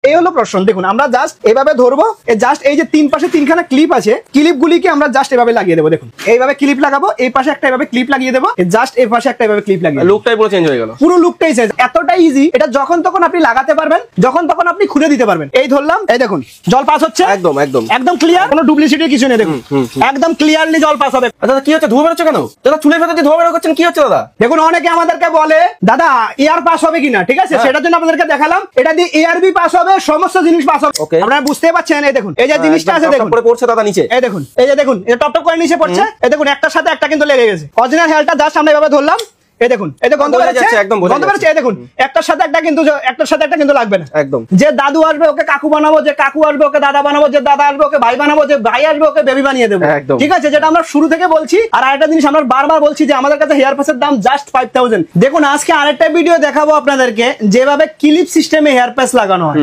এই হলো প্রশ্ন। দেখুন আমরা জাস্ট এভাবে ধরবো, জাস্ট এই যে তিন পাশে তিনখানা ক্লিপ আছে, ক্লিপ গুলিকে আমরা জাস্ট এভাবে লাগিয়ে দেবো। দেখুন এইভাবে ক্লিপ লাগাবো, এই পাশে একটা এভাবে ক্লিপ লাগিয়ে দেবো, জাস্ট এই পাশে একটা এভাবে ক্লিপ লাগিয়ে, লুকটাই পুরো চেঞ্জ হয়ে গেল, পুরো লুকটাই চেঞ্জ। এতটা ইজি, এটা যখন তখন আপনি লাগাতে পারবেন, যখন তখন আপনি খুলে দিতে পারবেন। এই ধরলাম, এই দেখুন জল পাস হচ্ছে, একদম একদম একদম ক্লিয়ার, কোনো ডুপ্লিসিটির কিছু নেই। দেখুন একদম ক্লিয়ারলি জল পাস হবে। দাদা কি হচ্ছে, ধোয়া বেরোচ্ছে কেন দাদা? চুলের ভেতর দিয়ে ধোয়া বেরো করছেন, কি হচ্ছে দাদা? দেখুন অনেকে আমাদেরকে বলে দাদা এয়ার পাস হবে কিনা, ঠিক আছে, সেটার জন্য আপনাদেরকে দেখালাম। এটা দিয়ে এয়ারবি পাস হবে, সমস্ত জিনিস পাস হবে। আপনারা বুঝতে পারছেন? এই দেখুন এই যে জিনিসটা আছে, দেখুন পরে পড়ছে দাদা নিচে, এই দেখুন, এই যে দেখুন এটা টপ টপ করে নিচে পড়ছে। এই দেখুন একটার সাথে একটা কিন্তু লেগে গেছে। অরিজিনাল হেয়ারটা জাস্ট আমরা এভাবে ধরলাম, এই দেখুন এই যে গন্ধ বেরোচ্ছে, একদম গন্ধ বেরোচ্ছে। এই দেখুন একটার সাথে একটা কিন্তু, একটার সাথে একটা কিন্তু লাগবে না একদম। যে দাদু আসবে ওকে কাকু বানাবো, যে কাকু আসবে ওকে দাদা বানাবো, যে দাদা আসবে ওকে ভাই বানাবো, যে ভাই আসবে ওকে বেবি বানিয়ে দেবো। ঠিক আছে, যেটা আমরা শুরু থেকে বলছি। আর আরেকটা জিনিস আমরা বারবার বলছি যে আমাদের কাছে হেয়ার প্যাচের দাম জাস্ট 5000। দেখুন আজকে আরেকটা ভিডিও দেখাবো আপনাদেরকে যেভাবে ক্লিপ সিস্টেমে হেয়ার প্যাচ লাগানো হয়।